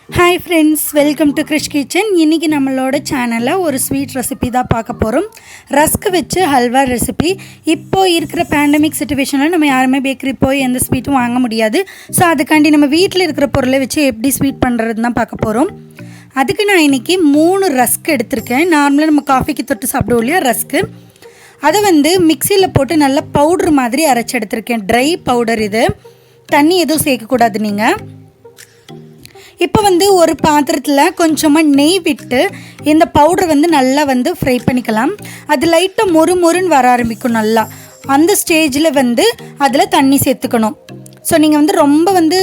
high friends welcome to Krish kitchen इनकी நம்மளோட சேனல்ல ஒரு ஸ்வீட் ரெசிபி தான் பார்க்க போறோம் ரஸ்க் வெச்சு ஹல்வா ரெசிபி இப்போ இருக்கிற பேண்டமிக் சிச்சுவேஷன்ல நம்ம யாருமே பேக்கரி போய் எந்த ஸ்வீட்டும் வாங்க முடியாது சோ அதுக்காண்டி நம்ம வீட்ல இருக்கிற பொருளை வெச்சு எப்படி ஸ்வீட் பண்றதுன்னு தான் பார்க்க போறோம் அதுக்கு நான் இன்னைக்கு 3 ரஸ்க் எடுத்துர்க்கேன் நார்மலா நம்ம காஃபிக்கு தொட்டு சாப்பிடுவோம்ல ரஸ்க் அத வந்து மிக்ஸில போட்டு நல்ல பவுடர் மாதிரி அரைச்சு எடுத்துர்க்கேன் ட்ரை பவுடர் இது தண்ணி எதுவும் சேர்க்க கூடாது நீங்க இப்போ வந்து ஒரு பாத்திரத்துல கொஞ்சமா நெய் விட்டு இந்த பவுடர் வந்து நல்லா வந்து ஃப்ரை பண்ணிக்கலாம் அது லைட்டா மொறுமொறுன்னு வர ஆரம்பிக்கும் நல்லா அந்த ஸ்டேஜ்ல வந்து அதுல தண்ணி சேர்த்துக்கணும் சோ நீங்க வந்து ரொம்ப வந்து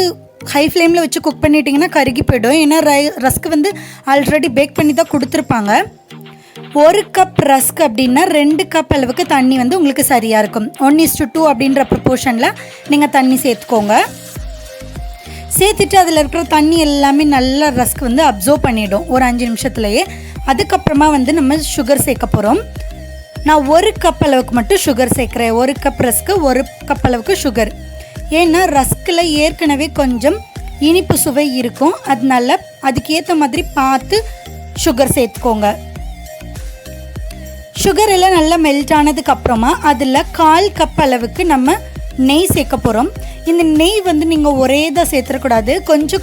ஹை ஃப்ளேம்ல வச்சு குக் பண்ணிட்டீங்கன்னா கருகி போய்டும் ஏனா ரஸ்க் வந்து ஆல்ரெடி பேக் பண்ணி தான் கொடுத்திருப்பாங்க 1 கப் ரஸ்க் அப்படினா 2 கப் அளவுக்கு தண்ணி வந்து உங்களுக்கு சரியா இருக்கும் 1:2 அப்படிங்கற ப்ரொபோர்ஷன்ல நீங்க தண்ணி சேர்த்துக்கோங்க சேர்த்துட்டு அதில் இருக்கிற தண்ணி எல்லாமே நல்லா ரஸ்க் வந்து அப்சர்வ் பண்ணிடும் ஒரு 5 நிமிஷத்துலயே அதுக்கு அப்புறமா வந்து நம்ம சுகர் சேர்க்க போறோம் நான் 1 கப் அளவுக்கு மட்டும் சுகர் சேர்க்கறேன் 1 கப் ரஸ்க் 1 கப் அளவுக்கு சுகர் ஏன்னா ரஸ்க்ல ஏற்கனவே கொஞ்சம் இனிப்பு சுவை இருக்கும் அதனால அதுக்கு ஏத்த மாதிரி பார்த்து சுகர் சேர்த்துக்கோங்க சுகர் எல்லாம் நல்லா மெல்ட் ஆனதுக்கு அப்புறமா அதில் 1/4 கப் அளவுக்கு நம்ம நெய் சேர்க்க போறோம் இந்த நெய் வந்து நீங்க ஒரேதா சேர்த்தற கூடாது கொஞ்சம்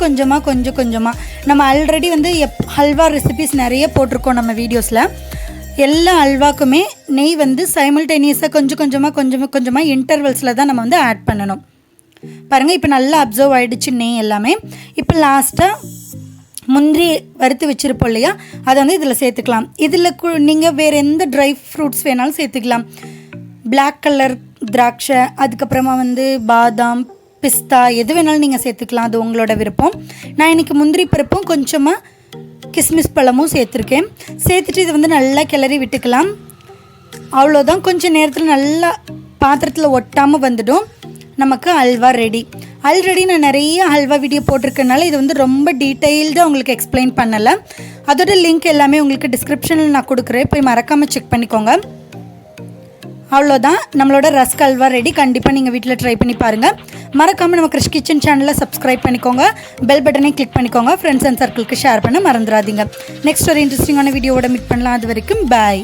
கொஞ்சமா நம்ம ஆல்ரெடி வந்து ஹல்வா ரெசிபீஸ் நிறைய போட்டுருக்கோம் நம்ம வீடியோஸ்ல எல்லா ஹல்வாக்குமே நெய் வந்து சைமல்டேனியஸா கொஞ்சமா இன்டர்வல்ஸ்ல தான் நம்ம வந்து ஆட் பண்ணனும் பாருங்க இப்போ நல்லா அப்சர்வ் ஆயிடுச்சு நெய் எல்லாமே இப்போ லாஸ்டா முந்திரி வறுத்து வச்சிருப்போம் இல்லையா அத வந்து இதல சேர்த்துக்கலாம் இதல நீங்க வேற எந்த ட்ரை ஃப்ரூட்ஸ் வேணாலும் சேர்த்துக்கலாம் Black கலர் திராட்சை அதுக்கு அப்புறமா வந்து பாதாம் பிஸ்தா எது வேணாலும் நீங்க சேர்த்துக்கலாம் அது உங்களோட விருப்பம் நான் இன்னைக்கு முந்திரி பருப்பும் கொஞ்சமா கிஸ்மிஸ் பழமும் சேர்த்திருக்கேன் சேர்த்துட்டு இது வந்து நல்லா கிளறி விட்டுக்கலாம் அவ்வளவுதான் கொஞ்ச நேரத்துல நல்லா பாத்திரத்துல ஒட்டாம வந்துடும் நமக்கு ஹல்வா ரெடி ஆல்ரெடி நான் நிறைய ஹல்வா வீடியோ போட்டுருக்கனால இது வந்து ரொம்ப டீடைல்டா உங்களுக்கு எக்ஸ்பிளைன் பண்ணல அதோட லிங்க் எல்லாமே உங்களுக்கு டிஸ்கிரிப்ஷன்ல நான் கொடுக்கிறேன் போய் மறக்காம செக் பண்ணிக்கோங்க அவ்வளவுதான் நம்மளோட ரஸ்க் ஹல்வா ரெடி கண்டிப்பா நீங்க வீட்ல ட்ரை பண்ணி பாருங்க மறக்காம நம்ம கிரிஷ் கிச்சன் சேனலை சப்ஸ்கிரைப் பண்ணிக்கோங்க பெல் பட்டனை கிளிக் பண்ணிக்கோங்க ஃப்ரெண்ட்ஸ் அண்ட் சர்க்கிளுக்கு ஷேர் பண்ண மறந்துடாதீங்க நெக்ஸ்ட் ஒரு இன்ட்ரஸ்டிங்கான வீடியோவோட மீட் பண்ணலாம் அது வரைக்கும் பை